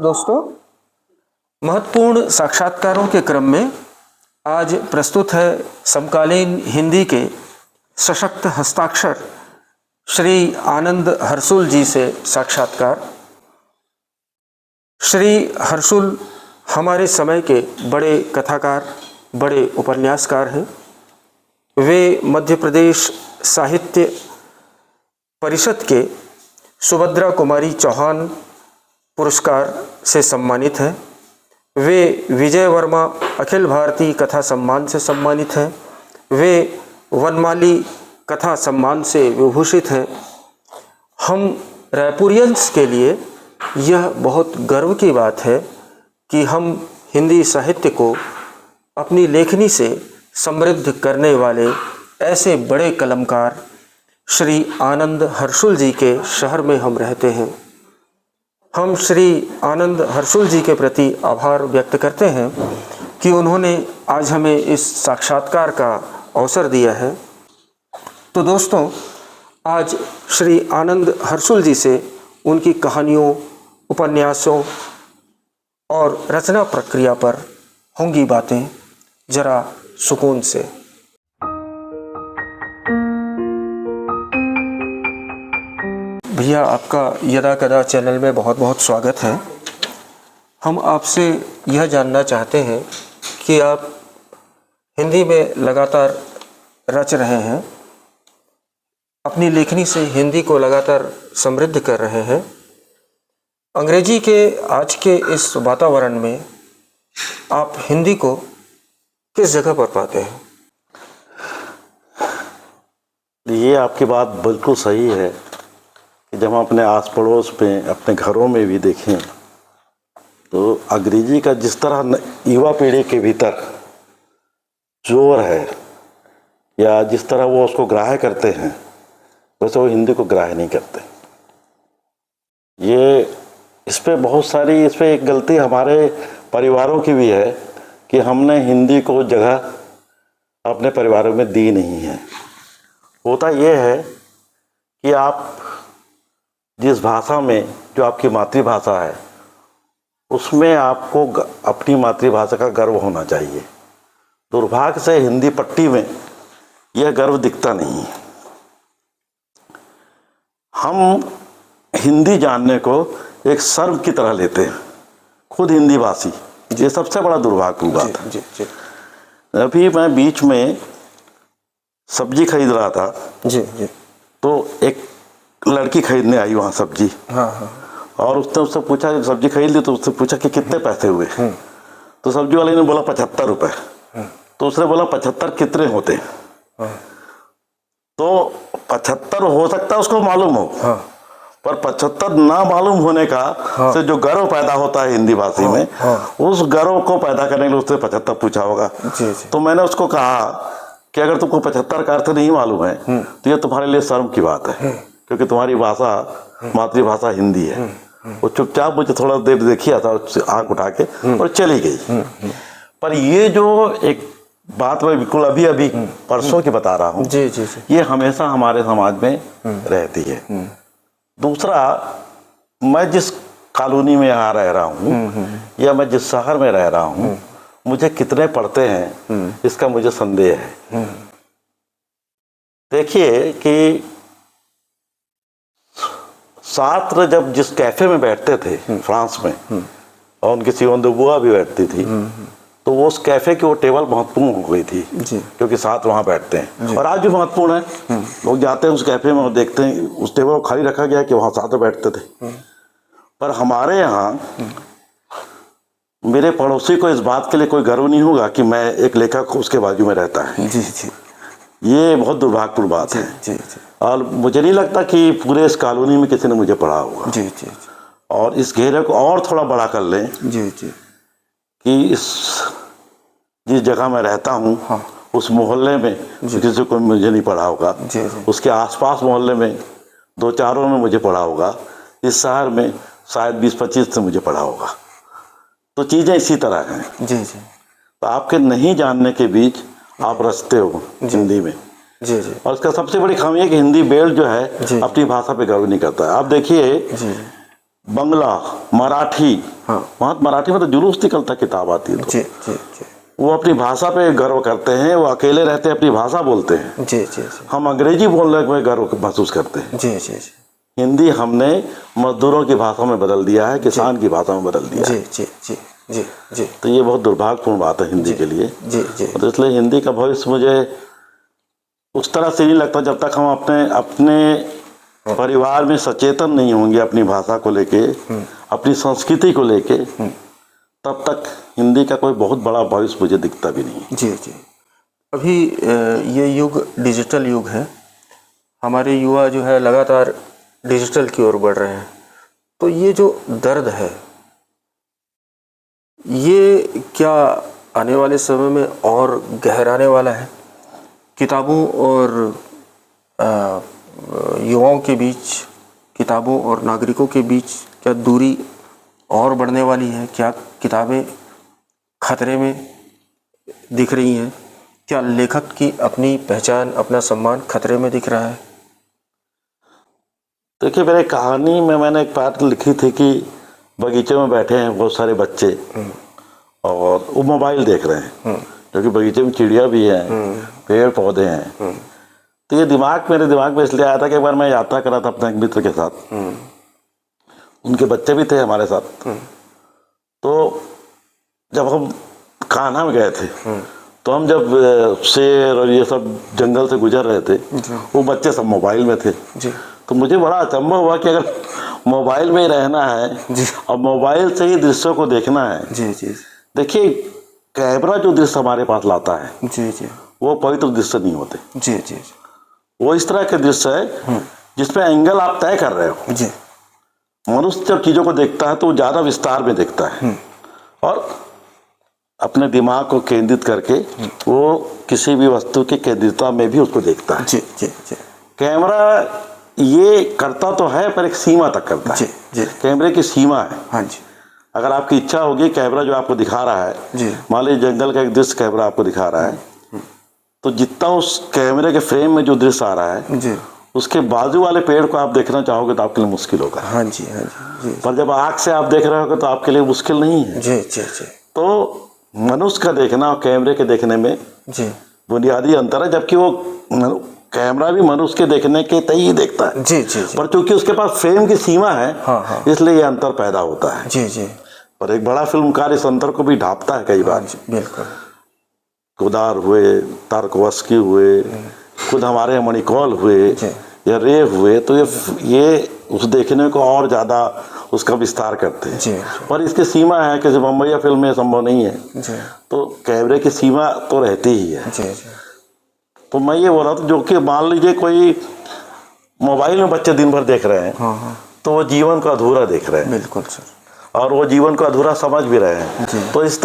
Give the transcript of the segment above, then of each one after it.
दोस्तों, महत्वपूर्ण साक्षात्कारों के क्रम में आज प्रस्तुत है समकालीन हिंदी के सशक्त हस्ताक्षर श्री आनंद हर्षुल जी से साक्षात्कार। श्री हर्षुल हमारे समय के बड़े कथाकार, बड़े उपन्यासकार हैं। वे मध्य प्रदेश साहित्य परिषद के सुभद्रा कुमारी चौहान पुरस्कार से सम्मानित हैं। वे विजय वर्मा अखिल भारतीय कथा सम्मान से सम्मानित हैं। वे वनमाली कथा सम्मान से विभूषित हैं। हम रायपुरियंस के लिए यह बहुत गर्व की बात है कि हम हिंदी साहित्य को अपनी लेखनी से समृद्ध करने वाले ऐसे बड़े कलमकार श्री आनंद हर्षुल जी के शहर में हम रहते हैं। हम श्री आनंद हर्षुल जी के प्रति आभार व्यक्त करते हैं कि उन्होंने आज हमें इस साक्षात्कार का अवसर दिया है। तो दोस्तों, आज श्री आनंद हर्षुल जी से उनकी कहानियों, उपन्यासों और रचना प्रक्रिया पर होंगी बातें। जरा सुकून से। भैया, आपका यदा कदा चैनल में बहुत बहुत स्वागत है। हम आपसे यह जानना चाहते हैं कि आप हिंदी में लगातार रच रहे हैं, अपनी लेखनी से हिंदी को लगातार समृद्ध कर रहे हैं। अंग्रेजी के आज के इस वातावरण में आप हिंदी को किस जगह पर पाते हैं? ये आपकी बात बिल्कुल सही है कि जब हम अपने आस पड़ोस में, अपने घरों में भी देखें तो अंग्रेजी का जिस तरह युवा पीढ़ी के भीतर जोर है या जिस तरह वो उसको ग्राह्य करते हैं, वैसे वो हिंदी को ग्राह्य नहीं करते। इस पे एक गलती हमारे परिवारों की भी है कि हमने हिंदी को जगह अपने परिवारों में दी नहीं है। होता ये है कि आप जिस भाषा में, जो आपकी मातृभाषा है, उसमें आपको अपनी मातृभाषा का गर्व होना चाहिए। दुर्भाग्य से हिंदी पट्टी में यह गर्व दिखता नहीं है। हम हिंदी जानने को एक सर्व की तरह लेते हैं, खुद हिंदी भाषी। ये सबसे बड़ा दुर्भाग्य की बात है। अभी मैं बीच में सब्जी खरीद रहा था तो एक लड़की खरीदने आई वहाँ सब्जी। और उससे पूछा, सब्जी खरीद ली तो उससे पूछा कि कितने पैसे हुए? तो सब्जी वाले ने बोला 75 रुपये। तो उसने बोला 75 कितने होते? तो 75 हो सकता है उसको मालूम हो, पर 75 ना मालूम होने का से जो गर्व पैदा होता है हिंदी भाषी में, उस गर्व को पैदा करने के लिए उससे 75 पूछा होगा। तो मैंने उसको कहा कि अगर तुमको 75 का अर्थ नहीं मालूम है तो ये तुम्हारे लिए शर्म की बात है, क्योंकि तुम्हारी भाषा, मातृभाषा हिंदी है। वो चुपचाप मुझे थोड़ा देर देखिया था, आंख उठा के, और चली गई। पर ये जो एक बात मैं बिल्कुल अभी परसों की बता रहा हूँ, ये हमेशा हमारे समाज में रहती है। दूसरा, मैं जिस कॉलोनी में यहाँ रह रहा हूँ या मैं जिस शहर में रह रहा हूँ, मुझे कितने पढ़ते हैं इसका मुझे संदेह है। देखिए कि छात्र जब जिस कैफे में बैठते थे फ्रांस में, और उनकी सियोन दो बुआ भी बैठती थी, तो वो उस कैफे की वो टेबल महत्वपूर्ण हो गई थी, क्योंकि साथ वहाँ बैठते हैं। और आज भी महत्वपूर्ण है। लोग जाते हैं उस कैफे में और देखते हैं उस टेबल को खाली रखा गया कि वहाँ साथ बैठते थे। पर हमारे यहाँ मेरे पड़ोसी को इस बात के लिए कोई गर्व नहीं होगा कि मैं एक लेखक उसके बाजू में रहता है। ये बहुत दुर्भाग्यपूर्ण बात है। और मुझे नहीं लगता कि पूरे इस कॉलोनी में किसी ने मुझे पढ़ा होगा। और इस घेरे को और थोड़ा बड़ा कर लें कि जिस जगह मैं रहता हूँ, उस मोहल्ले में किसी को मुझे नहीं पढ़ा होगा, उसके आसपास मोहल्ले में 2-4 में मुझे पढ़ा होगा, इस शहर में शायद 20-25 से मुझे पढ़ा होगा। तो चीज़ें इसी तरह हैं। तो आपके नहीं जानने के बीच आप रचते हो हिंदी में। और इसका सबसे बड़ी खामी है कि हिंदी बेल्ट जो है अपनी भाषा पे गर्व नहीं करता है। आप देखिए बंगला, मराठी, हाँ। वहाँ मराठी में तो जुलूस निकलता किताब आती है तो। जी जी जी वो अपनी भाषा पे गर्व करते हैं, वो अकेले रहते हैं, अपनी भाषा बोलते हैं। जी जी जी हम अंग्रेजी बोलने में गर्व महसूस करते हैं। जी जी जी हिंदी हमने मजदूरों की भाषा में बदल दिया है, किसान की भाषा में बदल दिया जी है। जी जी जी जी तो ये बहुत दुर्भाग्यपूर्ण बात है हिंदी के लिए। जी जी तो इसलिए हिंदी का भविष्य मुझे उस तरह से नहीं लगता जब तक हम अपने अपने परिवार में सचेतन नहीं होंगे अपनी भाषा को लेके, अपनी संस्कृति को लेके, तब तक हिंदी का कोई बहुत बड़ा भविष्य मुझे दिखता भी नहीं। जी जी अभी ये युग डिजिटल युग है, हमारे युवा जो है लगातार डिजिटल की ओर बढ़ रहे हैं। तो ये जो दर्द है, ये क्या आने वाले समय में और गहराने वाला है? किताबों और युवाओं के बीच, किताबों और नागरिकों के बीच क्या दूरी और बढ़ने वाली है? क्या किताबें खतरे में दिख रही हैं? क्या लेखक की अपनी पहचान, अपना सम्मान खतरे में दिख रहा है? देखिए, मेरे कहानी में मैंने एक बात लिखी थी कि बगीचे में बैठे हैं बहुत सारे बच्चे और वो मोबाइल देख रहे हैं, क्योंकि बगीचे में चिड़िया भी हैं, पेड़ पौधे हैं। तो ये मेरे दिमाग में इसलिए आया था कि एक बार मैं यात्रा कर रहा था अपने एक मित्र के साथ, उनके बच्चे भी थे हमारे साथ। तो जब हम कान्हा में गए थे, तो हम जब शेर और ये सब जंगल से गुजर रहे थे, वो बच्चे सब मोबाइल में थे। तो मुझे बड़ा अचंभा हुआ कि अगर मोबाइल में ही रहना है और मोबाइल से ही दृश्यों को देखना है। जी जी देखिए, कैमरा जो दृश्य हमारे पास लाता है, जी जी वो पवित्र दृश्य नहीं होते। जी जी वो इस तरह के दृश्य है जिसमें एंगल आप तय कर रहे हो। जी मनुष्य जब चीजों को देखता है तो वो ज्यादा विस्तार में देखता है और अपने दिमाग को केंद्रित करके वो किसी भी वस्तु की केंद्रितता में भी उसको देखता है। जी जी जी कैमरा ये करता तो है, पर एक सीमा तक करता जी है। जी कैमरे की सीमा है। हाँ जी अगर आपकी इच्छा होगी, कैमरा जो आपको दिखा रहा है, जी मान लीजिए जंगल का एक दृश्य कैमरा आपको दिखा रहा है, तो जितना उस कैमरे के फ्रेम में जो दृश्य आ रहा है, जी उसके बाजू वाले पेड़ को आप देखना चाहोगे तो आपके लिए मुश्किल होगा। हाँ जी हाँ जी जी पर जब आँख से आप देख रहे होगे तो आपके लिए मुश्किल नहीं है। जी जी जी तो मनुष्य का देखना और कैमरे के देखने में जी बुनियादी अंतर है, जबकि वो कैमरा भी मनुष्य के देखने के तय ही देखता है। जी जी जी पर चूंकि उसके पास फ्रेम की सीमा है, हाँ। इसलिए ये अंतर पैदा होता है। जी जी पर एक बड़ा फिल्मकार इस अंतर को भी ढांपता है कई बार। बिल्कुल। कुदार हुए, तारकोवस्की हुए, खुद हमारे मणिकौल हुए या रे हुए, तो ये उस देखने को और ज़्यादा उसका विस्तार करते हैं। जी पर इसकी सीमा है, किसी बम्बई फिल्म में संभव नहीं है। जी तो कैमरे की सीमा तो रहती ही है। जी जी तो मैं ये बोल रहा था, जो कि मान लीजिए कोई मोबाइल में बच्चे दिन भर देख रहे हैं, हाँ तो वो जीवन को अधूरा देख रहे हैं। बिल्कुल सर। और वो जीवन को अधूरा समझ भी रहे हैं। तो इस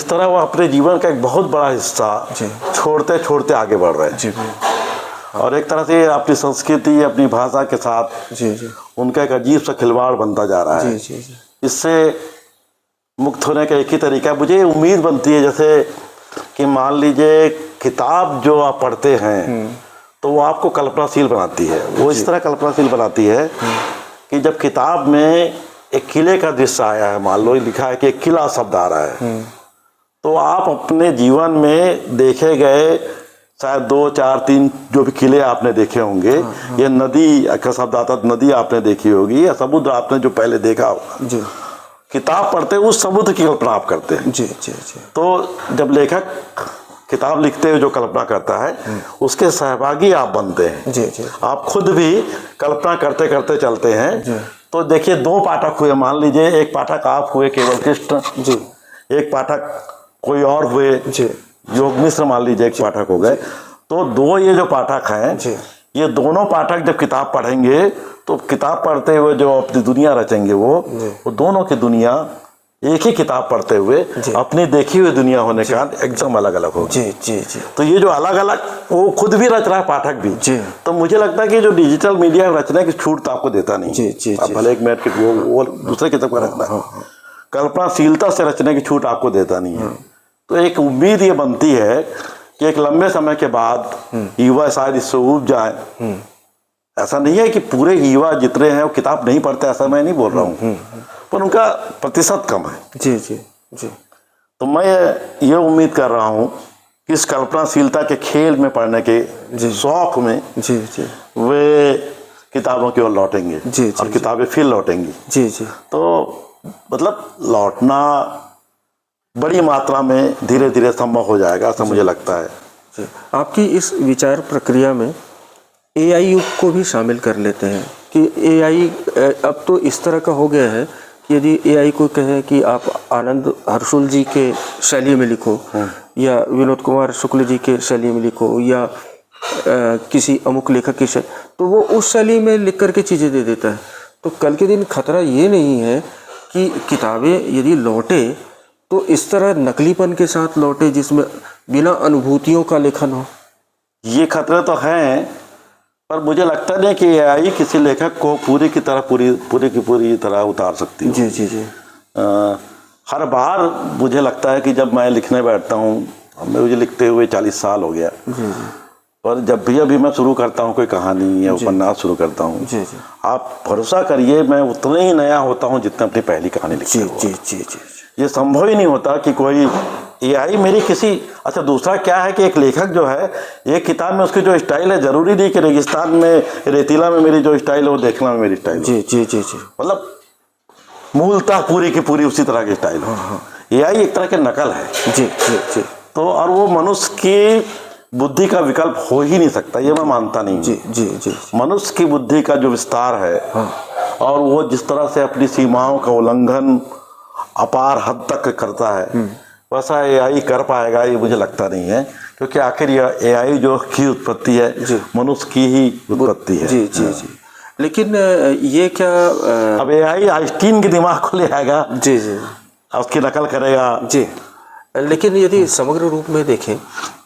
तरह वो अपने जीवन का एक बहुत बड़ा हिस्सा छोड़ते छोड़ते आगे बढ़ रहे हैं। जी और एक तरह से अपनी संस्कृति, अपनी भाषा के साथ जी जी उनका एक अजीब सा खिलवाड़ बनता जा रहा है। जी जी इससे मुक्त होने का एक ही तरीका, मुझे उम्मीद बनती है, जैसे कि मान लीजिए किताब जो आप पढ़ते हैं तो वो आपको कल्पनाशील बनाती है। वो इस तरह कल्पनाशील बनाती है कि जब किताब में एक किले का दृश्य आया है, मान लो लिखा है कि एक किला शब्द आ रहा है, तो आप अपने जीवन में देखे गए शायद 2, 4, 3 जो भी किले आपने देखे होंगे, ये नदी का शब्द आता, नदी आपने देखी होगी या समुद्र आपने जो पहले देखा होगा, जी किताब पढ़ते उस समुद्र की कल्पना आप करते हैं। जी जी जी तो जब लेखक किताब लिखते हुए जो कल्पना करता है, उसके सहभागी आप बनते हैं। जी जी आप खुद भी कल्पना करते करते चलते हैं। तो देखिए, 2 पाठक हुए, मान लीजिए एक पाठक आप हुए केवल कृष्ण जी, एक पाठक कोई और हुए जी योग मिश्र, मान लीजिए एक पाठक हो गए। तो 2 ये जो पाठक हैं, ये दोनों पाठक जब किताब पढ़ेंगे तो किताब पढ़ते हुए जो अपनी दुनिया रचेंगे, वो दोनों की दुनिया एक ही किताब पढ़ते हुए अपनी देखी हुई दुनिया होने का एकदम अलग अलग होगी। जी जी जी तो ये जो अलग अलग, वो खुद भी रच रहा है, पाठक भी। जी। तो मुझे लगता है कि जो डिजिटल मीडिया रचने की छूट तो आपको देता नहीं। जी जी आप भले एक मिनट के वो दूसरे किताब का रखना, कल्पनाशीलता से रचने की छूट आपको देता नहीं है। तो एक उम्मीद ये बनती है कि एक लंबे समय के बाद युवा शायद इससे ऊब जाए ऐसा नहीं है कि पूरे युवा जितने हैं वो किताब नहीं पढ़ते, ऐसा मैं नहीं बोल रहा हूँ, पर उनका प्रतिशत कम है। जी जी जी। तो मैं ये उम्मीद कर रहा हूँ कि इस कल्पनाशीलता के खेल में पढ़ने के शौक में जी जी वे किताबों की ओर लौटेंगे जी, और किताबें फिर लौटेंगी। जी जी। तो मतलब लौटना बड़ी मात्रा में धीरे धीरे संभव हो जाएगा, ऐसा मुझे लगता है। जी। आपकी इस विचार प्रक्रिया में एआई युग को भी शामिल कर लेते हैं कि एआई अब तो इस तरह का हो गया है कि यदि एआई को कहे कि आप आनंद हर्षुल जी के शैली में लिखो या विनोद कुमार शुक्ल जी के शैली में लिखो या किसी अमुक लेखक की शैली, तो वो उस शैली में लिख करके चीज़ें दे देता है। तो कल के दिन खतरा ये नहीं है कि किताबें यदि लौटे तो इस तरह नकलीपन के साथ लौटे जिसमें बिना अनुभूतियों का लेखन हो। ये खतरे तो हैं, पर मुझे लगता नहीं कि एआई किसी लेखक को पूरी की पूरी तरह उतार सकती है। जी जी जी। हर बार मुझे लगता है कि जब मैं लिखने बैठता हूँ, मुझे लिखते हुए 40 साल हो गया, पर जब भी अभी मैं शुरू करता हूँ कोई कहानी या उपन्यास शुरू करता हूँ, आप भरोसा करिए मैं उतना ही नया होता हूँ जितना अपनी पहली कहानी लिखी। जी जी जी। ये संभव ही नहीं होता कि कोई एआई मेरी किसी। अच्छा, दूसरा क्या है कि एक लेखक जो है, एक किताब में उसकी जो स्टाइल है, जरूरी नहीं कि रेगिस्तान में रेतीला में मेरी जो स्टाइल है वो देखना में मेरी स्टाइल जी जी जी जी, मतलब मूलतः पूरी की पूरी उसी तरह की स्टाइल हो। एआई एक तरह की नकल है। जी जी जी। तो और वो मनुष्य की बुद्धि का विकल्प हो ही नहीं सकता, ये मैं मानता नहीं। जी जी जी। मनुष्य की बुद्धि का जो विस्तार है और वो जिस तरह से अपनी सीमाओं का उल्लंघन अपार हद तक करता है, वैसा एआई कर पाएगा ये मुझे लगता नहीं है, क्योंकि आखिर यह एआई जो की उत्पत्ति है मनुष्य की ही उत्पत्ति है। जी जी जी। लेकिन ये क्या अब एआई आइंस्टीन के दिमाग को ले आएगा, जी जी, उसकी नकल करेगा। जी। लेकिन यदि समग्र रूप में देखें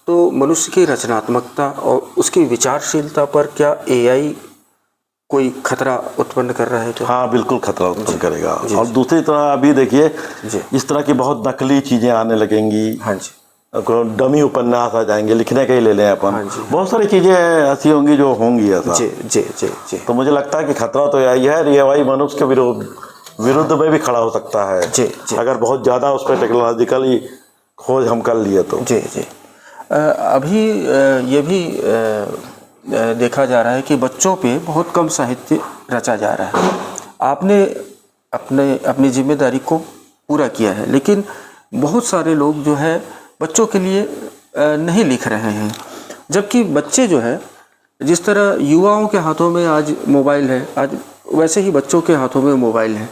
तो मनुष्य की रचनात्मकता और उसकी विचारशीलता पर क्या एआई कोई खतरा उत्पन्न कर रहा है क्या? हाँ, बिल्कुल खतरा उत्पन्न करेगा। और दूसरी तरह अभी देखिए इस तरह की बहुत नकली चीजें आने लगेंगी। हाँ जी। डमी उपन्यास आ जाएंगे, लिखने के ही ले लें अपन। हाँ, बहुत सारी चीजें ऐसी होंगी जो होंगी ऐसा। जी जी जी जी। तो मुझे लगता है कि खतरा तो यही है, एआई मनुष्य के विरुद्ध में भी खड़ा हो सकता है। जी जी। अगर बहुत ज्यादा उस पर टेक्नोलॉजिकली खोज हम कर लिए तो। जी जी। अभी ये भी देखा जा रहा है कि बच्चों पे बहुत कम साहित्य रचा जा रहा है। आपने अपनी जिम्मेदारी को पूरा किया है, लेकिन बहुत सारे लोग जो है बच्चों के लिए नहीं लिख रहे हैं, जबकि बच्चे जो है जिस तरह युवाओं के हाथों में आज मोबाइल है, आज वैसे ही बच्चों के हाथों में मोबाइल है।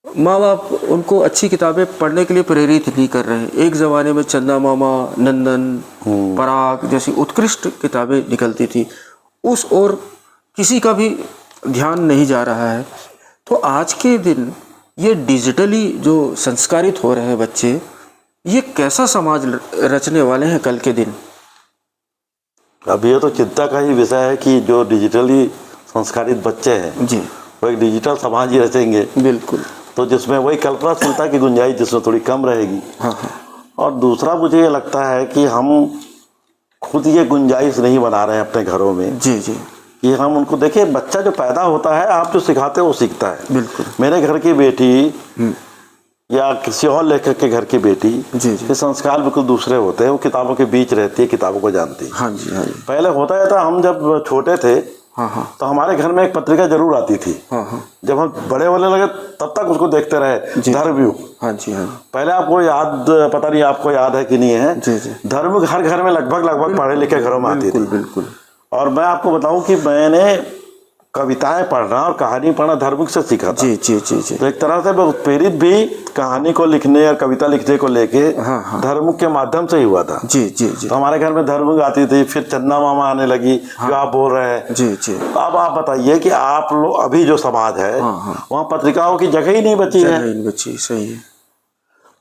माँ बाप उनको अच्छी किताबें पढ़ने के लिए प्रेरित नहीं कर रहे हैं। एक ज़माने में चंदा मामा, नंदन, पराग जैसी उत्कृष्ट किताबें निकलती थी, उस ओर किसी का भी ध्यान नहीं जा रहा है। तो आज के दिन ये डिजिटली जो संस्कारित हो रहे हैं बच्चे, ये कैसा समाज रचने वाले हैं कल के दिन? अब ये तो चिंता का ही विषय है कि जो डिजिटली संस्कारित बच्चे हैं जी, वो एक डिजिटल समाज ही रचेंगे। बिल्कुल। तो जिसमें वही कल्पनाशीलता की गुंजाइश जिसमें थोड़ी कम रहेगी। हाँ हाँ। और दूसरा मुझे ये लगता है कि हम खुद ये गुंजाइश नहीं बना रहे हैं अपने घरों में। जी जी। कि हम उनको देखिए, बच्चा जो पैदा होता है आप जो सिखाते हो वो सीखता है। बिल्कुल। मेरे घर की बेटी या किसी और लेखक के घर की बेटी के संस्कार बिल्कुल दूसरे होते हैं। वो किताबों के बीच रहती है, किताबों को जानती है। हाँ जी हाँ जी। पहले होता था, हम जब छोटे थे हाँ हाँ, तो हमारे घर में एक पत्रिका जरूर आती थी। हाँ हाँ। जब हम बड़े होने लगे तब तक उसको देखते रहे, धर्मयुग। हाँ जी हाँ। पहले आपको याद, पता नहीं आपको याद है कि नहीं है, धर्मयुग हर घर में लगभग पढ़े लिखे घरों में आती थी। बिल्कुल। और मैं आपको बताऊं कि मैंने कविताएं पढ़ना और कहानी पढ़ना धर्मयुग से सीखा था। जी जी जी जी। तो एक तरह से मैं प्रेरित भी कहानी को लिखने और कविता लिखने को लेके धर्मयुग के माध्यम से ही हुआ था। जी जी जी। तो हमारे घर में धर्मयुग आती थी, फिर चंदा मामा आने लगी जो आप बोल रहे हैं। जी जी। अब आप बताइए कि आप लोग अभी जो समाज है वहाँ पत्रिकाओं की जगह ही नहीं बची है। सही है।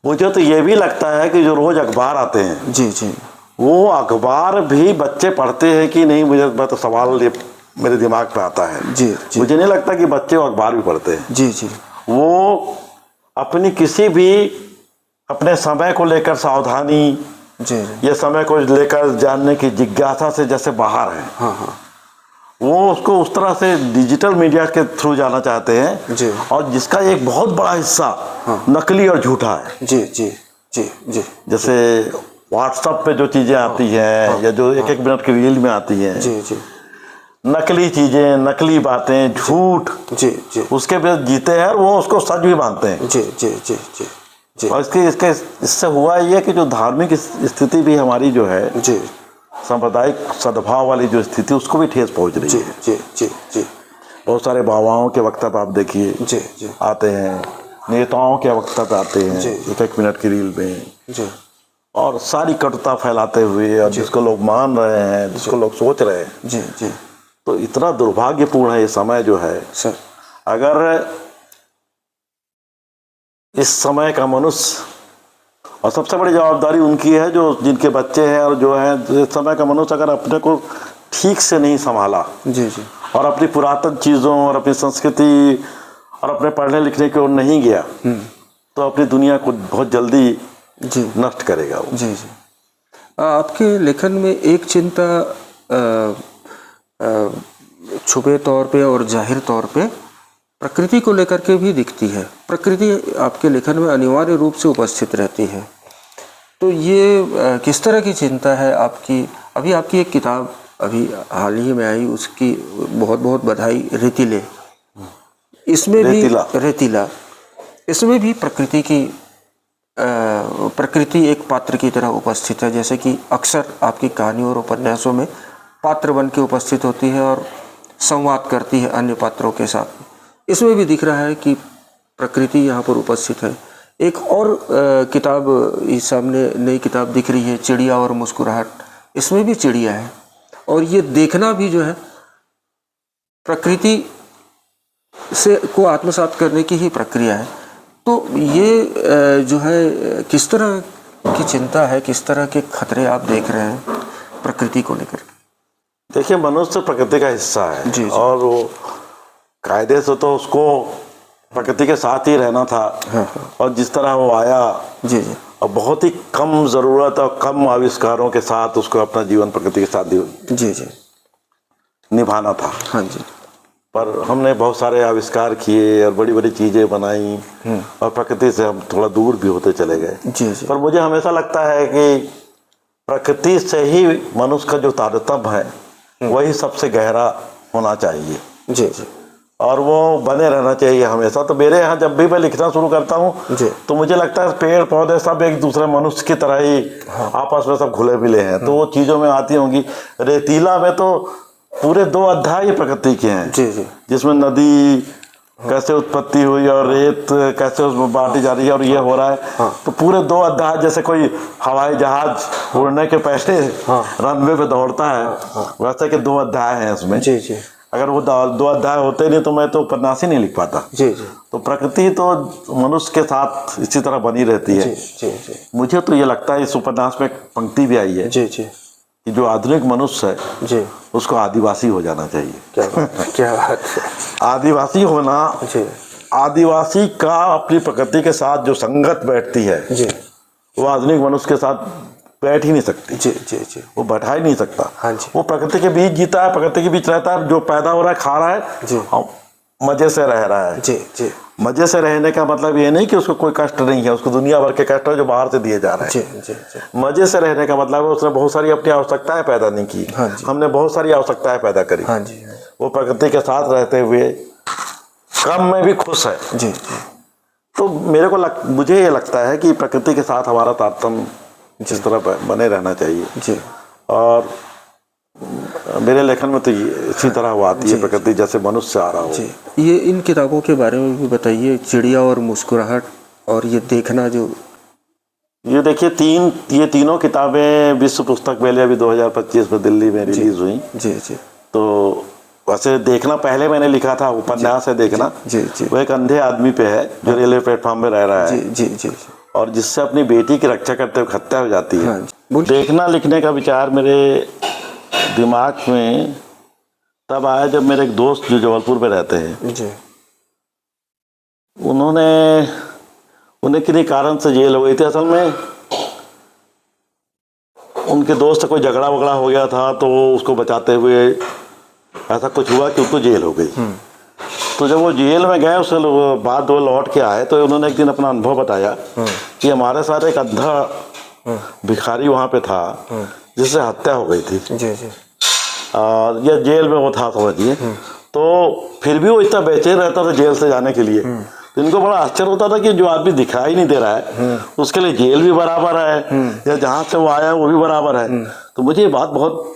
मुझे तो ये भी लगता है कि जो रोज अखबार आते हैं जी जी, वो अखबार भी बच्चे पढ़ते हैं कि नहीं, मुझे तो सवाल मेरे दिमाग पे आता है। जी जी। मुझे नहीं लगता कि बच्चे अखबार भी पढ़ते हैं। जी जी। वो अपनी किसी भी अपने समय को लेकर सावधानी, ये समय को लेकर जानने की जिज्ञासा से जैसे बाहर है। हाँ हाँ। वो उसको उस तरह से डिजिटल मीडिया के थ्रू जाना चाहते हैं जी। और जिसका एक बहुत बड़ा हिस्सा नकली और झूठा है। जी जी जी जी। जैसे व्हाट्सएप पे जो चीजें आती हैं या जो एक मिनट की रील में आती हैं, जी जी नकली चीजें, नकली बातें, झूठ, जी जी उसके पे जीते हैं और वो उसको सच भी मानते हैं। जी जी जी जी जी। और इससे हुआ ये कि जो धार्मिक स्थिति भी हमारी जो है, जी सांप्रदायिक सद्भाव वाली जो स्थिति, उसको भी ठेस पहुंच रही जी है। जी जी जी बहुत सारे बाबाओं के वक्तव्य आप देखिए जी जी आते हैं, नेताओं के वक्तव्य आते हैं जी। एक मिनट की रील में, जी और सारी कटुता फैलाते हुए, और जिसको लोग मान रहे हैं, जिसको लोग सोच रहे हैं। जी जी। तो इतना दुर्भाग्यपूर्ण है ये समय जो है। सर अगर इस समय का मनुष्य, और सबसे बड़ी जवाबदारी उनकी है जो जिनके बच्चे हैं और जो है, इस समय का मनुष्य अगर अपने को ठीक से नहीं संभाला जी जी और अपनी पुरातन चीज़ों और अपनी संस्कृति और अपने पढ़ने लिखने की ओर नहीं गया, तो अपनी दुनिया को बहुत जल्दी जी नष्ट करेगा वो। जी जी। आपके लेखन में एक चिंता छुपे तौर पे और जाहिर तौर पे प्रकृति को लेकर के भी दिखती है। प्रकृति आपके लेखन में अनिवार्य रूप से उपस्थित रहती है। तो ये किस तरह की चिंता है आपकी? अभी आपकी एक किताब अभी हाल ही में आई, उसकी बहुत बहुत बधाई, रेतीले। इसमें भी रेतीला, इसमें भी प्रकृति की प्रकृति एक पात्र की तरह उपस्थित है। जैसे कि अक्सर आपकी कहानियों और उपन्यासों में पात्र बन के उपस्थित होती है और संवाद करती है अन्य पात्रों के साथ। इसमें भी दिख रहा है कि प्रकृति यहाँ पर उपस्थित है। एक और किताब इस सामने नई किताब दिख रही है, चिड़िया और मुस्कुराहट। इसमें भी चिड़िया है और ये देखना भी जो है प्रकृति से को आत्मसात करने की ही प्रक्रिया है। तो ये जो है किस तरह की चिंता है, किस तरह के खतरे आप देख रहे हैं प्रकृति को लेकर? देखिए, मनुष्य प्रकृति का हिस्सा है। जी, जी। और वो कायदे से तो उसको प्रकृति के साथ ही रहना था। हाँ। और जिस तरह वो आया, जी जी, और बहुत ही कम ज़रूरत और कम आविष्कारों के साथ उसको अपना जीवन प्रकृति के साथ जी जी निभाना था। हाँ जी। पर हमने बहुत सारे आविष्कार किए और बड़ी बड़ी चीज़ें बनाई और प्रकृति से हम थोड़ा दूर भी होते चले गए। जी जी। पर मुझे हमेशा लगता है कि प्रकृति से ही मनुष्य का जो तारतम्य है वही सबसे गहरा होना चाहिए। जी जी। और वो बने रहना चाहिए हमेशा। तो मेरे यहाँ जब भी मैं लिखना शुरू करता हूँ जी। तो मुझे लगता है पेड़ पौधे सब एक दूसरे मनुष्य की तरह ही आपस में सब घुले मिले हैं। तो वो चीज़ों में आती होंगी। रेतीला में तो पूरे 2 अध्याय प्रकृति के हैं। जी जी। जिसमें नदी कैसे उत्पत्ति हुई और रेत कैसे उसमें बांटी जा रही है और ये हो रहा है। तो पूरे 2 अध्याय, जैसे कोई हवाई जहाज उड़ने के पहले रनवे पे दौड़ता है, वैसे के 2 अध्याय हैं इसमें। जी जी। अगर वो 2 अध्याय होते नहीं तो मैं तो उपन्यास ही नहीं लिख पाता। जी जी। तो प्रकृति तो मनुष्य के साथ इसी तरह बनी रहती है। जी जी। मुझे तो ये लगता है, इस उपन्यास में एक पंक्ति भी आई है। जी जी। कि जो आधुनिक मनुष्य है जी, उसको आदिवासी हो जाना चाहिए। क्या बात है। आदिवासी होना, आदिवासी का अपनी प्रकृति के साथ जो संगत बैठती है जी, वो आधुनिक मनुष्य के साथ बैठ ही नहीं सकती। जी जी जी। वो बैठा ही नहीं सकता। हाँ जी। वो प्रकृति के बीच जीता है, प्रकृति के बीच रहता है, जो पैदा हो रहा है खा रहा है जी, मजे से रह रहा है। जी जी। मजे से रहने का मतलब ये नहीं कि उसको कोई कष्ट नहीं है, उसको दुनिया भर के कष्ट है जो बाहर से दिए जा रहे हैं। जी जी जी। मजे से रहने का मतलब है उसने बहुत सारी अपनी आवश्यकताएं पैदा नहीं की। हाँ जी। हमने बहुत सारी आवश्यकताएं पैदा करी। हाँ जी। वो प्रकृति के साथ रहते हुए कम में भी खुश है। जी जी। तो मेरे को मुझे ये लगता है कि प्रकृति के साथ हमारा तारतम्य जिस तरह बने रहना चाहिए। जी। और मेरे लेखन में तो इसी तरह वो आती है प्रकृति जैसे मनुष्य आ रहा हो। जी। ये इन किताबों के बारे में भी बताइए, चिड़िया और मुस्कुराहट और ये देखना। जो ये देखिए, ये तीनों किताबें विश्व पुस्तक मेले अभी 2025 में दिल्ली में रिलीज हुई। जी जी। तो वैसे देखना पहले मैंने लिखा था, उपन्यास है देखना। जी जी। वो एक अंधे आदमी पे है जो रेलवे प्लेटफॉर्म में रह रहा है। जी जी। और जिससे अपनी बेटी की रक्षा करते हुए हत्या हो जाती है। देखना लिखने का विचार मेरे दिमाग में तब आया जब मेरे एक दोस्त जो जबलपुर में रहते हैं जी, उन्हें किन्हीं कारण से जेल हो गई थी। असल में उनके दोस्त से कोई झगड़ा वगड़ा हो गया था, तो वो उसको बचाते हुए ऐसा कुछ हुआ कि उनको जेल हो गई। तो जब वो जेल में गए उसके बाद वो लौट के आए तो उन्होंने एक दिन अपना अनुभव बताया कि हमारे साथ एक अंधा भिखारी वहाँ पे था जिससे हत्या हो गई थी। जी जी। और ये जेल में वो था समझिए। तो फिर भी वो इतना बेचैन रहता था जेल से जाने के लिए। तो इनको बड़ा आश्चर्य होता था कि जो आदमी दिखाई नहीं दे रहा है उसके लिए जेल भी बराबर है या जहाँ से वो आया है वो भी बराबर है। तो मुझे ये बात बहुत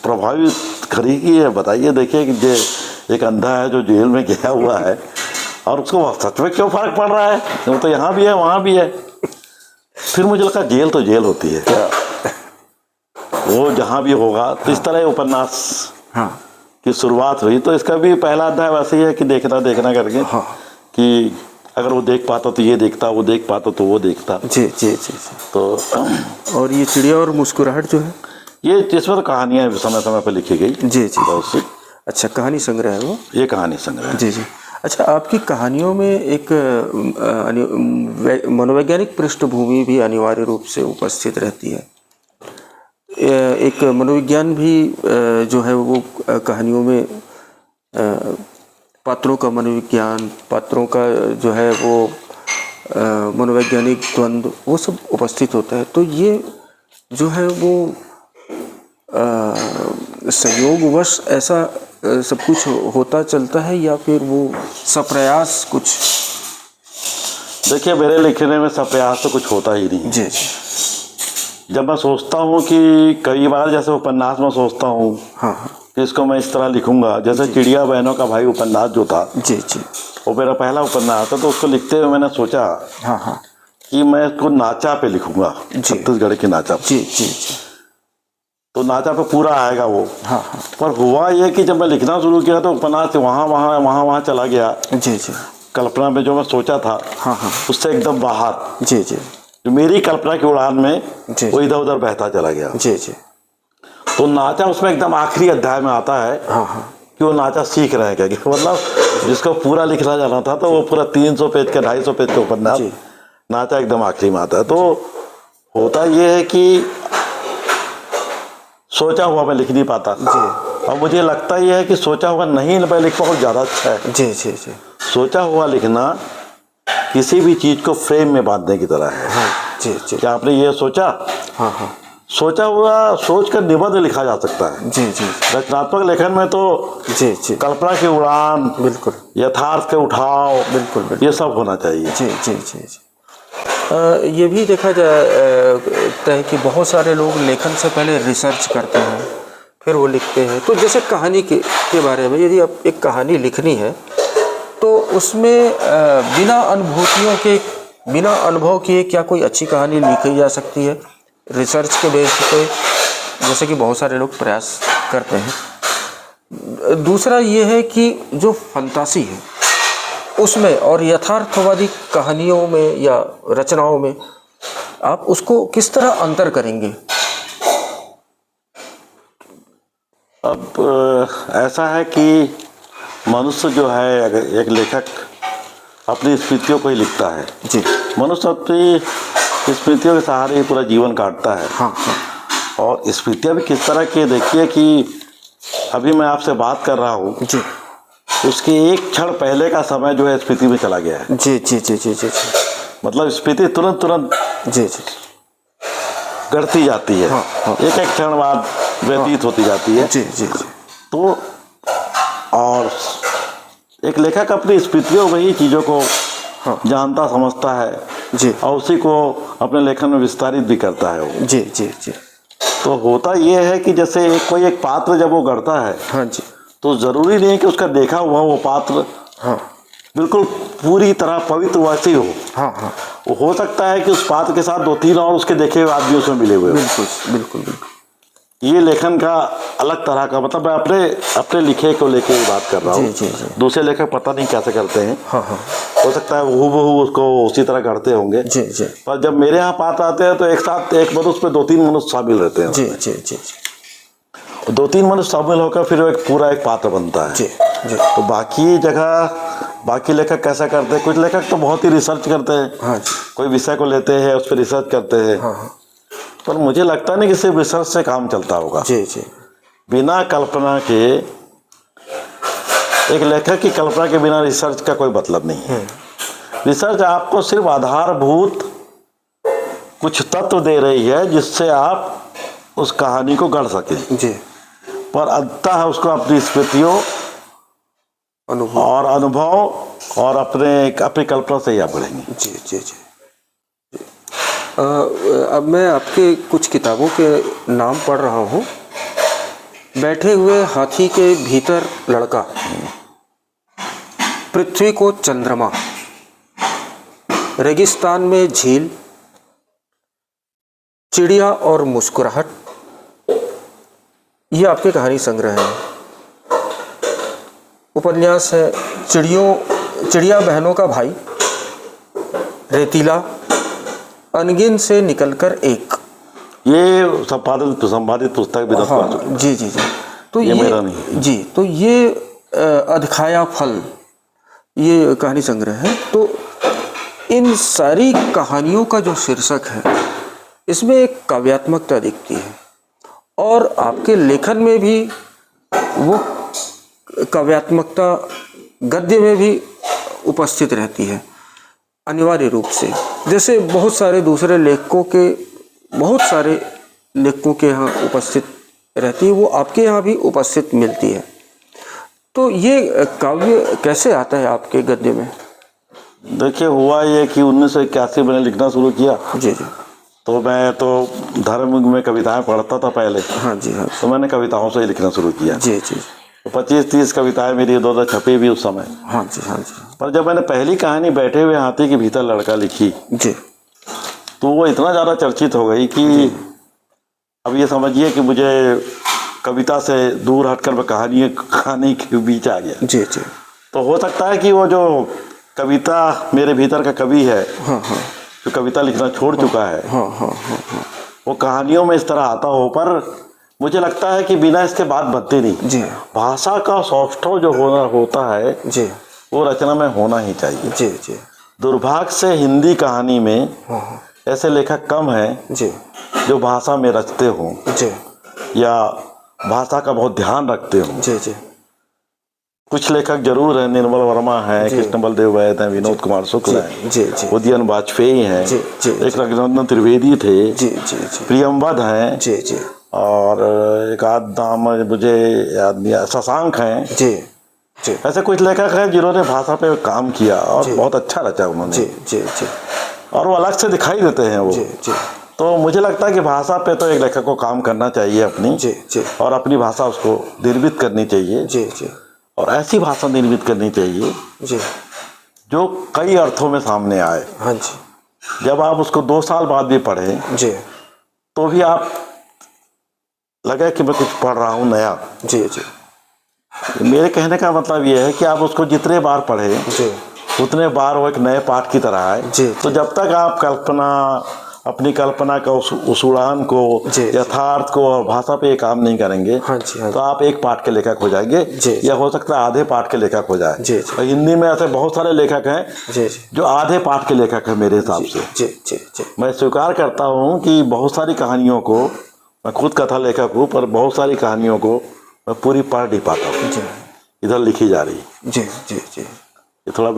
प्रभावित करी कि है। बताइए, देखिए कि जे एक अंधा है जो जेल में गया हुआ है और उसको सच में क्यों फर्क पड़ रहा है, वो तो यहाँ भी है वहाँ भी है। फिर मुझे लगा जेल तो जेल होती है, वो जहाँ भी होगा। तो इस तरह उपन्यास की शुरुआत हुई। तो इसका भी पहला अध्याय वैसे ही है कि देखना देखना करके कि अगर वो देख पाता तो ये देखता, वो देख पाता तो वो देखता। जी जी जी जी। तो और ये चिड़िया और मुस्कुराहट जो है ये इसमें तो कहानियाँ समय समय पर लिखी गई। जी जी। बहुत सी। अच्छा, कहानी संग्रह है वो? ये कहानी संग्रह है। जी जी। अच्छा, आपकी कहानियों में एक मनोवैज्ञानिक पृष्ठभूमि भी अनिवार्य रूप से उपस्थित रहती है। एक मनोविज्ञान भी जो है वो कहानियों में पात्रों का मनोविज्ञान, पात्रों का जो है वो मनोवैज्ञानिक द्वंद्व, वो सब उपस्थित होता है। तो ये जो है वो संयोगवश ऐसा सब कुछ होता चलता है या फिर वो सप्रयास कुछ? देखिए, मेरे लिखने में सप्रयास तो कुछ होता ही नहीं। जी जी। जब मैं सोचता हूँ कि कई बार जैसे उपन्यास में सोचता हूँ कि इसको मैं इस तरह लिखूंगा, जैसे चिड़िया बहनों का भाई उपन्यास जो था, जी जी, वो मेरा पहला उपन्यास था। तो उसको लिखते हुए मैंने सोचा कि मैं इसको नाचा पे लिखूंगा, छत्तीसगढ़ की नाचा पे। जी जी जी। तो नाचा पे पूरा आएगा वो। पर हुआ ये कि जब मैं लिखना शुरू किया तो उपन्यास वहाँ चला गया। जी जी। कल्पना में जो मैं सोचा था उससे एकदम बाहर। जी जी। जो मेरी कल्पना की उड़ान में वो इधर उधर बहता चला गया। जी जी। तो नाचा उसमें एकदम आखिरी अध्याय में आता है कि वो नाचा सीख रहे हैं क्या, मतलब जिसको पूरा लिखना जाना था तो वो पूरा 300 पेज का 250 पेज का उपन्यास नाचा एकदम आखिरी में आता है। तो होता ये है कि सोचा हुआ मैं लिख नहीं पाता जी। और मुझे लगता ही है कि सोचा हुआ नहीं मैं लिख पाऊँ ज़्यादा अच्छा है। जी जी जी। सोचा हुआ लिखना किसी भी चीज़ को फ्रेम में बांधने की तरह है। जी जी। क्या आपने ये सोचा? सोचा हुआ सोच कर निबंध लिखा जा सकता है। जी जी। रचनात्मक लेखन में तो जी जी कल्पना की उड़ान, बिल्कुल, यथार्थ के उठाव, बिल्कुल ये सब होना चाहिए। जी जी जी जी। ये भी देखा जाता है कि बहुत सारे लोग लेखन से पहले रिसर्च करते हैं फिर वो लिखते हैं। तो जैसे कहानी के बारे में यदि आप एक कहानी लिखनी है तो उसमें बिना अनुभव किए क्या कोई अच्छी कहानी लिखी जा सकती है रिसर्च के बेस पे, जैसे कि बहुत सारे लोग प्रयास करते हैं? दूसरा ये है कि जो फंतासी है उसमें और यथार्थवादी कहानियों में या रचनाओं में आप उसको किस तरह अंतर करेंगे? अब ऐसा है कि मनुष्य जो है, एक लेखक अपनी स्मृतियों को ही लिखता है। जी। मनुष्य अपनी स्मृतियों के सहारे ही पूरा जीवन काटता है। और स्मृतियाँ भी किस तरह की, देखिए कि अभी मैं आपसे बात कर रहा हूँ जी, उसके एक क्षण पहले का समय जो है स्मृति में चला गया है। जी जी जी जी जी। मतलब स्मृति तुरंत जी जी गढ़ती जाती है। एक एक क्षण बाद व्यतीत होती जाती है। जी जी जी। तो और एक लेखक अपनी स्मृतियों में ही चीज़ों को जानता समझता है जी, और उसी को अपने लेखन में विस्तारित भी करता है वो। जी जी जी। तो होता ये है कि जैसे कोई एक पात्र जब वो गढ़ता है, हाँ जी, तो ज़रूरी नहीं है कि उसका देखा हुआ वो पात्र बिल्कुल पूरी तरह पवित्र वैसे ही हो। वो हो सकता है कि उस पात्र के साथ 2-3 और उसके देखे हुए आदमी उसमें मिले हुए। बिल्कुल बिल्कुल बिल्कुल। ये लेखन का अलग तरह का, मतलब मैं अपने लिखे को लेके बात कर रहा हूँ। दूसरे लेखक पता नहीं कैसे करते हैं। हो सकता है हूबहू उसको उसी तरह करते होंगे। जी जी। पर जब मेरे यहाँ पात्र आते हैं तो एक साथ एक मनुष्य पे 2-3 मनुष्य शामिल रहते हैं। जी जी जी। 2-3 मनुष्य शामिल होकर फिर एक पूरा एक पात्र बनता है। जी जी। तो बाकी जगह बाकी लेखक कैसा करते हैं, कुछ लेखक तो बहुत ही रिसर्च करते हैं। हाँ जी। कोई विषय को लेते हैं, उस पर रिसर्च करते हैं। पर मुझे लगता नहीं कि सिर्फ रिसर्च से काम चलता होगा। जी जी। बिना कल्पना के, एक लेखक की कल्पना के बिना रिसर्च का कोई मतलब नहीं है। रिसर्च आपको सिर्फ आधारभूत कुछ तत्व दे रही है जिससे आप उस कहानी को गढ़ सकें जी, पर अंततः उसको अपनी स्मृतियों अनुभव और अनुभव और अपनी कल्पना से ही आप बढ़ेंगे। जी जी जी। अब मैं आपके कुछ किताबों के नाम पढ़ रहा हूँ। बैठे हुए हाथी के भीतर लड़का, पृथ्वी को चंद्रमा, रेगिस्तान में झील, चिड़िया और मुस्कुराहट, ये आपके कहानी संग्रह है। उपन्यास है चिड़िया बहनों का भाई, रेतीला, अनगिन से निकलकर एक, ये संपादित पुस्तक भी दस बार चुका। जी जी जी। तो ये मेरा नहीं जी, तो ये अधखाया फल, ये कहानी संग्रह है। तो इन सारी कहानियों का जो शीर्षक है, इसमें एक काव्यात्मकता दिखती है और आपके लेखन में भी वो काव्यात्मकता गद्य में भी उपस्थित रहती है अनिवार्य रूप से। जैसे बहुत सारे लेखकों के यहाँ उपस्थित रहती है, वो आपके यहाँ भी उपस्थित मिलती है। तो ये काव्य कैसे आता है आपके गद्य में? देखिए, हुआ ये कि 1981 मैंने लिखना शुरू किया। जी जी। तो मैं तो धर्म में कविताएं पढ़ता था पहले। हाँ जी हाँ। तो मैंने कविताओं से ही लिखना शुरू किया। जी जी। तो 25-30 कविताएं मेरी इधर छपी भी उस समय। हाँ जी हाँ जी। पर जब मैंने पहली कहानी बैठे हुए हाथी के भीतर लड़का लिखी जी, तो वो इतना ज़्यादा चर्चित हो गई कि अब ये समझिए कि मुझे कविता से दूर हटकर मैं कहानी के बीच आ गया। जी जी। तो हो सकता है कि वो जो कविता मेरे भीतर का कवि है, हाँ हाँ, जो कविता लिखना छोड़ चुका है, हाँ हाँ हाँ हाँ, वो कहानियों में इस तरह आता हो। पर मुझे लगता है कि बिना इसके बात बनती नहीं। जी भाषा का सौष्ठव जो होता है जी, वो रचना में होना ही चाहिए। जी जी। दुर्भाग्य से हिंदी कहानी में हाँ हाँ, ऐसे लेखक कम हैं जी जो भाषा में रचते हों जी या भाषा का बहुत ध्यान रखते हों। जी जी। कुछ लेखक जरूर हैं, निर्मल वर्मा हैं, कृष्ण बलदेव वैद हैं, विनोद कुमार शुक्ल हैं, जी जी उदयन वाजपेयी हैं, जी जी, एक रघुनंदन त्रिवेदी थे, जी जी जी, प्रियमवद हैं, जी जी, और एक आध नाम मुझे याद नहीं, शशांक हैं। जी जी, ऐसे कुछ लेखक हैं जिन्होंने भाषा पे काम किया और बहुत अच्छा रचा उन्होंने। जी जी जी, और वो अलग से दिखाई देते हैं वो। जी जी, तो मुझे लगता है कि भाषा पे तो एक लेखक को काम करना चाहिए अपनी, जी जी, और अपनी भाषा उसको निर्मित करनी चाहिए, जी जी, और ऐसी भाषा निर्मित करनी चाहिए जी, जो कई अर्थों में सामने आए। हाँ जी। जब आप उसको 2 साल बाद भी पढ़ें जी तो भी आप लगे कि मैं कुछ पढ़ रहा हूँ नया। जी जी, मेरे कहने का मतलब ये है कि आप उसको जितने बार पढ़ें जी उतने बार वो एक नए पाठ की तरह है। जी, तो जब तक आप अपनी कल्पना का उस उड़ान को, जी, यथार्थ को और भाषा पे काम नहीं करेंगे, हाँ जी, हाँ तो आप एक पाठ के लेखक हो जाएंगे, जी, या हो सकता है आधे पाठ के लेखक हो जाए। जी, जी, और हिंदी में ऐसे बहुत सारे लेखक हैं जी जी, जो आधे पाठ के लेखक हैं मेरे हिसाब से। जी जी जी, मैं स्वीकार करता हूँ कि बहुत सारी कहानियों को, मैं खुद कथा लेखक हूँ, पर बहुत सारी कहानियों को मैं पूरी पढ़ नहीं पाता हूँ, इधर लिखी जा रही। जी जी जी, ये थोड़ा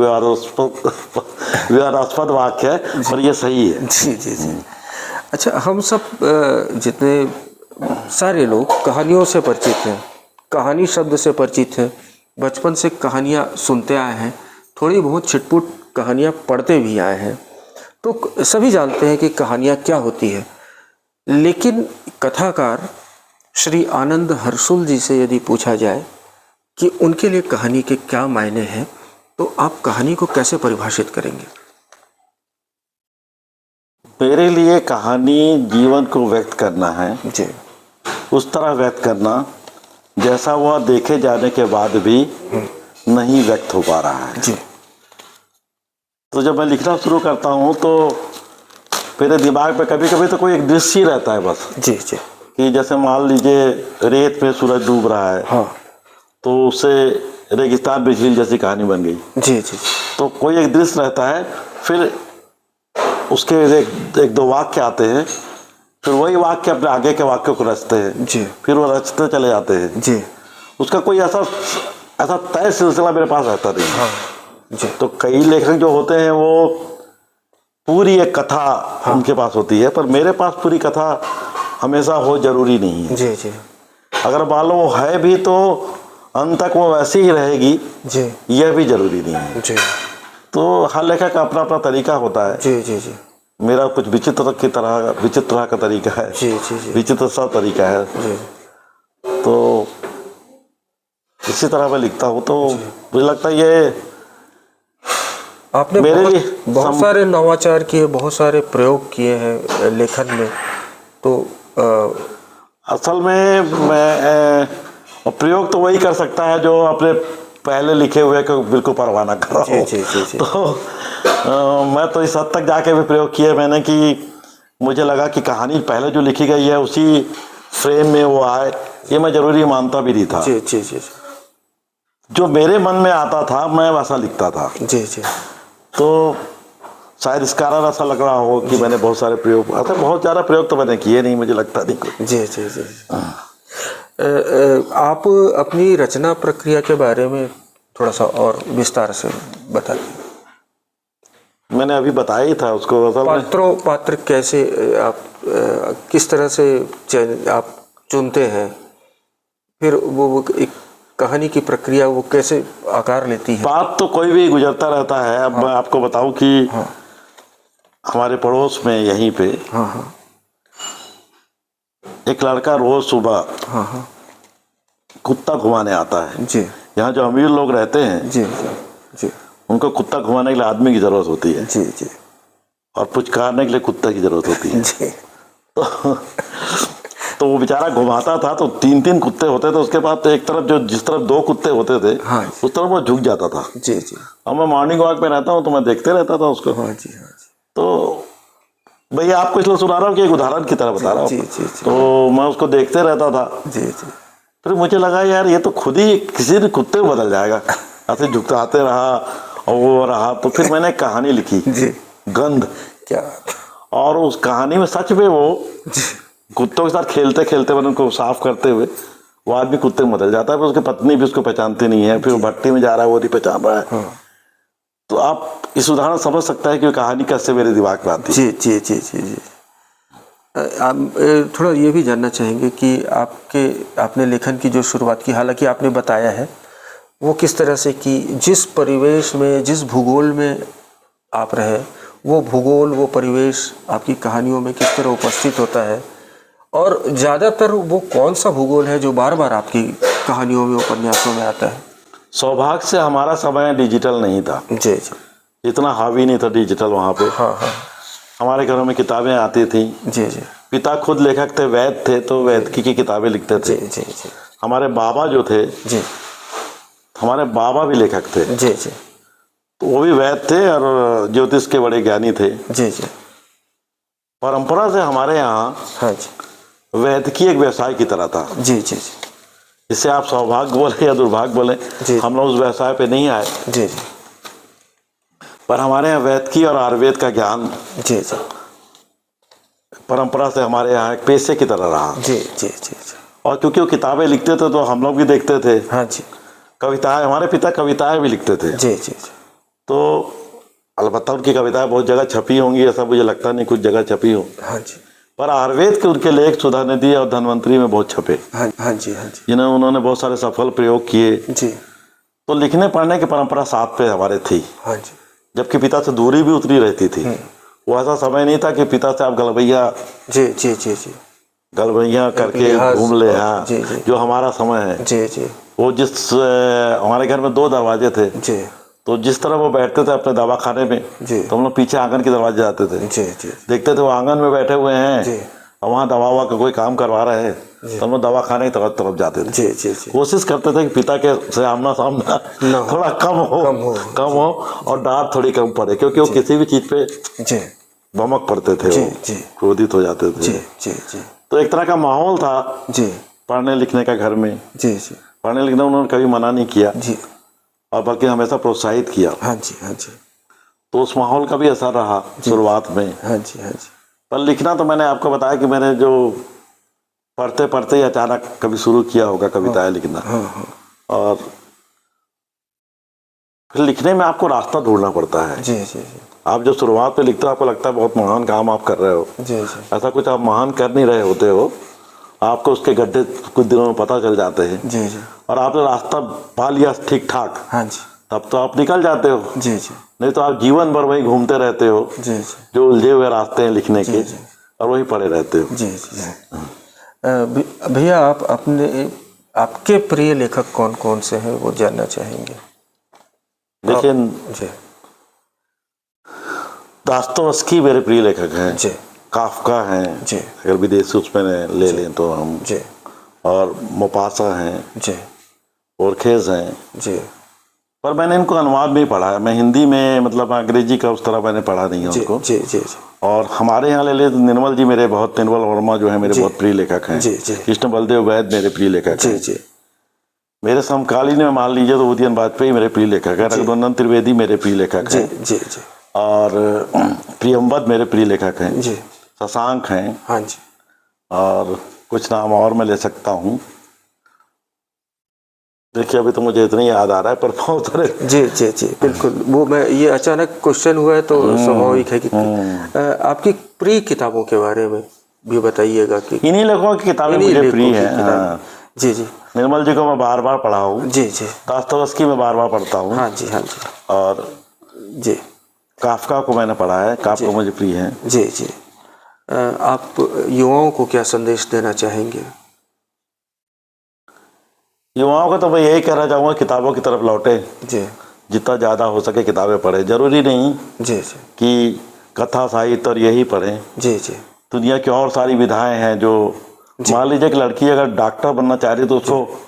विवादास्पद वाक्य है, पर ये सही है। जी जी जी। अच्छा, हम सब जितने सारे लोग कहानियों से परिचित हैं, कहानी शब्द से परिचित हैं, बचपन से कहानियाँ सुनते आए हैं, थोड़ी बहुत छिटपुट कहानियाँ पढ़ते भी आए हैं, तो सभी जानते हैं कि कहानियाँ क्या होती है। लेकिन कथाकार श्री आनंद हरसुल जी से यदि पूछा जाए कि उनके लिए कहानी के क्या मायने हैं, तो आप कहानी को कैसे परिभाषित करेंगे? मेरे लिए कहानी जीवन को व्यक्त करना है, जी, उस तरह व्यक्त करना जैसा वह देखे जाने के बाद भी नहीं व्यक्त हो पा रहा है। जी, तो जब मैं लिखना शुरू करता हूँ तो मेरे दिमाग में कभी कभी तो कोई एक दृश्य ही रहता है बस, जी जी, कि जैसे मान लीजिए रेत पे सूरज डूब रहा है, हाँ, तो उससे रेगिस्तान में झील जैसी कहानी बन गई। जी जी, तो कोई एक दृश्य रहता है, फिर उसके एक 2 वाक्य आते हैं फिर वही वाक्य अपने आगे के वाक्यों को रचते हैं जी फिर वो रचते चले जाते हैं जी उसका कोई ऐसा ऐसा तय सिलसिला मेरे पास रहता नहीं। हाँ जी तो कई लेखक जो होते हैं वो पूरी एक कथा उनके पास होती है, पर मेरे पास पूरी कथा हमेशा हो जरूरी नहीं है। जी जी अगर मान लो वो है भी तो अंत तक वो वैसी ही रहेगी, जी यह भी जरूरी नहीं है। जी तो हर लेखक का अपना अपना तरीका होता है। जी जी जी मेरा कुछ विचित्र का तरीका है, जी जी जी विचित्र सा तरीका है। जी तो इसी तरह मैं लिखता हूँ। तो मुझे लगता है ये आपने मेरे बहुत, लिए बहुत सारे नवाचार किए, बहुत सारे प्रयोग किए हैं लेखन में। तो असल में मैं प्रयोग तो वही कर सकता है जो अपने पहले लिखे हुए को बिल्कुल परवाह ना कर रहा जी हो। जी जी जी तो मैं तो इस हद तक जाके भी प्रयोग किए मैंने कि मुझे लगा कि कहानी पहले जो लिखी गई है उसी फ्रेम में वो आए, ये मैं जरूरी मानता भी नहीं था। जी जी जी जो मेरे मन में आता था मैं वैसा लिखता था। जी जी तो शायद इस कारण ऐसा लग रहा हो कि मैंने बहुत सारे प्रयोग, अच्छा बहुत ज़्यादा प्रयोग तो मैंने किए नहीं, मुझे लगता नहीं कुछ। जी जी जी आप अपनी रचना प्रक्रिया के बारे में थोड़ा सा और विस्तार से बताइए। मैंने अभी बताया ही था उसको। असल में पात्र कैसे आप किस तरह से आप चुनते हैं, फिर वो एक कहानी की प्रक्रिया वो कैसे आकार लेती है? बात तो कोई भी गुजरता रहता है। अब मैं आपको बताऊं कि हमारे पड़ोस में यहीं पे एक लड़का रोज सुबह कुत्ता घुमाने आता है। जी यहाँ जो अमीर लोग रहते हैं जी जी जी उनको कुत्ता घुमाने के लिए आदमी की जरूरत होती है जी जी और पुचकारने के लिए कुत्ता की जरूरत होती है। जी तो वो बेचारा घुमाता था तो 3-3 कुत्ते होते थे उसके बाद। तो एक तरफ जो जिस तरफ 2 कुत्ते होते थे हाँ उस तरफ वो झुक जाता था। जी जी अब मैं मॉर्निंग वॉक पे रहता हूँ तो मैं देखते रहता था उसको। हाँ जी हाँ जी तो भैया आपको इसलिए सुना रहा हूँ कि एक उदाहरण की तरह बता रहा हूँ। जी जी जी तो मैं उसको देखते रहता था। जी जी फिर मुझे लगा यार ये तो खुद ही किसी भी कुत्ते में बदल जाएगा। ऐसे झुकते रहा और वो रहा। तो फिर मैंने एक कहानी लिखी जी गंध। क्या और उस कहानी में सच में वो कुत्तों के साथ खेलते खेलते मैंने उनको साफ करते हुए वो आदमी कुत्ते में बदल जाता है। फिर उसकी पत्नी भी उसको पहचानती नहीं है। फिर वो भट्टी में जा रहा है वो नहीं पहचान रहा है। तो आप इस उदाहरण समझ सकता है कि कहानी कैसे मेरे दिमाग में आती है। जी जी जी जी जी आप थोड़ा ये भी जानना चाहेंगे कि आपने लेखन की जो शुरुआत की, हालांकि आपने बताया है वो किस तरह से कि जिस परिवेश में, जिस भूगोल में आप रहे, वो भूगोल, वो परिवेश आपकी कहानियों में किस तरह उपस्थित होता है, और ज़्यादातर वो कौन सा भूगोल है जो बार बार आपकी कहानियों में, उपन्यासों में आता है? सौभाग्य से हमारा समय डिजिटल नहीं था। जी जी इतना हावी नहीं था डिजिटल वहाँ पे। हाँ हाँ हमारे घरों में किताबें आती थी। जी जी पिता खुद लेखक थे, वैद थे, तो वैदकी की किताबें लिखते थे। जी जी जी हमारे बाबा जो थे, जी हमारे बाबा भी लेखक थे। जी जी तो वो भी वैद थे और ज्योतिष के बड़े ज्ञानी थे। जी जी परंपरा से हमारे यहाँ हाँ जी वैदकी एक व्यवसाय की तरह था। जी जी जी इससे आप सौभाग्य बोले या दुर्भाग्य बोले, हम लोग उस व्यवसाय पे नहीं आए। जी जी पर हमारे यहाँ वैदकी और आयुर्वेद का ज्ञान जी जी परंपरा से हमारे यहाँ एक पेशे की तरह रहा। जी जी जी जी और क्योंकि वो किताबें लिखते थे तो हम लोग भी देखते थे। हाँ जी कविताएं, हमारे पिता कविताएं भी लिखते थे। जी जी जी तो अलबत्ता उनकी कविताएं बहुत जगह छपी होंगी, ऐसा मुझे लगता नहीं कुछ जगह छपी हो। हाँ जी पर आयुर्वेद के उनके लेख सुधा नदी और धन्वंतरी में बहुत छपे, हाँ हाँ जी हाँ जी जिन्हें उन्होंने बहुत सारे सफल प्रयोग किए। जी तो लिखने पढ़ने की परंपरा साथ पे हमारे थी। हाँ जी जबकि पिता से दूरी भी उतरी रहती थी। वो ऐसा समय नहीं था कि पिता से आप गलबैया जी जी जी जी गलबैया करके लिहाज, घूम ले। हाँ जी जी जो हमारा समय है। जी जी वो जिस हमारे घर में 2 दरवाजे थे, जी तो जिस तरह वो बैठते थे अपने दवाखाने में, जी तो हम लोग पीछे आंगन के दरवाजे जाते थे। जी जी देखते थे वो आंगन में बैठे हुए हैं जी और वहाँ दवा का कोई काम करवा रहे हैं, तो हम लोग दवाखाने की तरफ जाते थे। जी जी जी कोशिश करते थे कि पिता के से आमना सामना ना थोड़ा कम हो और डांट थोड़ी कम पड़े, क्योंकि वो किसी भी चीज पे जी भमक पड़ते थे। जी वो जी क्रोधित हो जाते जी थे। जी जी तो एक तरह का माहौल था जी पढ़ने लिखने का घर में। जी जी पढ़ने लिखने उन्होंने कभी मना नहीं किया जी और बल्कि हमेशा प्रोत्साहित किया। हाँ जी हाँ जी तो उस माहौल का भी असर रहा शुरुआत में। हाँ जी हाँ जी पर लिखना तो मैंने आपको बताया कि मैंने जो पढ़ते पढ़ते ही अचानक कभी शुरू किया होगा कविताएं लिखना। और फिर लिखने में आपको रास्ता ढूंढना पड़ता है। जी जी जी। आप जो शुरुआत में लिखते हो आपको लगता है बहुत महान काम आप कर रहे हो। जी जी। ऐसा कुछ आप महान कर नहीं रहे होते हो, आपको उसके गड्ढे कुछ दिनों में पता चल जाते हैं। जी जी। और आपने रास्ता पा लिया ठीक ठाक, हाँ जी, तब तो आप निकल जाते हो। जी जी। नहीं तो आप जीवन भर वही घूमते रहते हो, जी जी। जो उलझे हुए रास्ते हैं लिखने के, जी। और वही पड़े रहते हो। जी जी। भैया आप आपके प्रिय लेखक कौन कौन से हैं वो जानना चाहेंगे? देखिए, जी। दास्तोवस्की मेरे प्रिय लेखक हैं। जी। काफका हैं। जी। अगर विदेशी उसमें ले लें तो हम। जी। और मोपासा हैं। जी। ओरखेज हैं। जी। पर मैंने इनको अनुवाद नहीं पढ़ा है। मैं हिंदी में, मतलब अंग्रेजी का उस तरह मैंने पढ़ा नहीं है जी, उनको। जी जी जी। और हमारे यहाँ ले ले तो निर्मल जी मेरे बहुत, निर्मल वर्मा जो है मेरे बहुत प्रिय लेखक हैं। जी जी। कृष्ण बलदेव वैद मेरे प्रिय लेखक जी हैं। जी। मेरे समकालीन में मान लीजिए तो उदयन वाजपेयी मेरे प्रिय लेखक है। रघुनंदन त्रिवेदी मेरे प्रिय लेखक हैं। जी जी। और प्रियंवद मेरे प्रिय लेखक हैं। जी। शशांक हैं। हाँ जी। और कुछ नाम और मैं ले सकता हूँ। देखिए अभी तो मुझे इतना ही याद आ रहा है, पर बहुत सारे। जी जी जी बिल्कुल। वो मैं ये अचानक क्वेश्चन हुआ है तो स्वाभाविक है कि आपकी प्रिय किताबों के बारे में भी बताइएगा कि इन्हीं लेखकों की किताबें मुझे प्रिय हैं। हाँ। जी जी। निर्मल जी को मैं बार बार पढ़ा हूँ। जी जी। दास्तोवस्की में बार बार पढ़ता हूँ। हाँ जी, हाँ जी। और जी। काफका को मैंने पढ़ा है। काफका मुझे प्रिय है। जी जी। आप युवाओं को क्या संदेश देना चाहेंगे? युवाओं को तो मैं यही कहना चाहूँगा, किताबों की तरफ लौटे। जी। जितना ज़्यादा हो सके किताबें पढ़े। जरूरी नहीं जी जी। कि कथा साहित्य और यही पढ़ें। जी जी। दुनिया की और सारी विधाएं हैं जो, मान लीजिए कि लड़की अगर डॉक्टर बनना चाह रही है तो उसको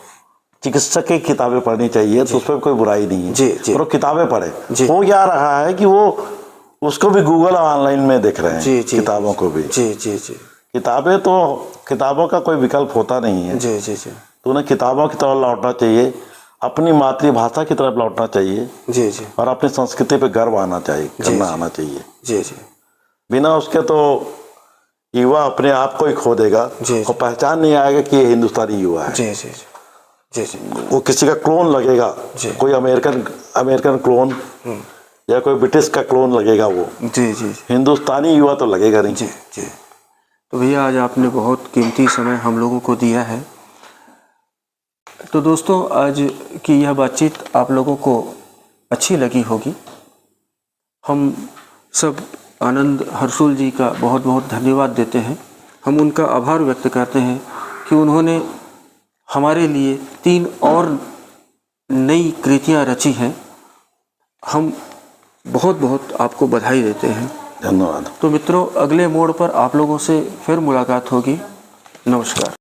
चिकित्सक की किताबें पढ़नी चाहिए, तो उसमें कोई बुराई नहीं है। जी जी। और वो किताबें पढ़े। जी। हो क्या रहा है कि वो उसको भी गूगल ऑनलाइन में देख रहे हैं। जी जी। किताबों को भी। जी जी जी। किताबें तो, किताबों का कोई विकल्प होता नहीं है। जी जी जी। तो उन्हें किताबों की तरफ लौटना चाहिए, अपनी मातृभाषा की तरफ लौटना चाहिए। जी जी। और अपनी संस्कृति पे गर्व आना चाहिए, करना आना चाहिए। जी जी। बिना उसके तो युवा अपने आप को ही खो देगा। जी। और पहचान नहीं आएगा कि ये हिंदुस्तानी युवा है। जी जी जी। जी जी। वो किसी का क्लोन लगेगा। जी। कोई अमेरिकन क्लोन या कोई ब्रिटिश का क्लोन लगेगा वो। जी जी। हिंदुस्तानी युवा तो लगेगा नहीं। जी जी। तो भैया आज आपने बहुत कीमती समय हम लोगों को दिया है। तो दोस्तों, आज की यह बातचीत आप लोगों को अच्छी लगी होगी। हम सब आनंद हर्षुल जी का बहुत बहुत धन्यवाद देते हैं। हम उनका आभार व्यक्त करते हैं कि उन्होंने हमारे लिए 3 और नई कृतियाँ रची हैं। हम बहुत बहुत आपको बधाई देते हैं। धन्यवाद। तो मित्रों, अगले मोड़ पर आप लोगों से फिर मुलाकात होगी। नमस्कार।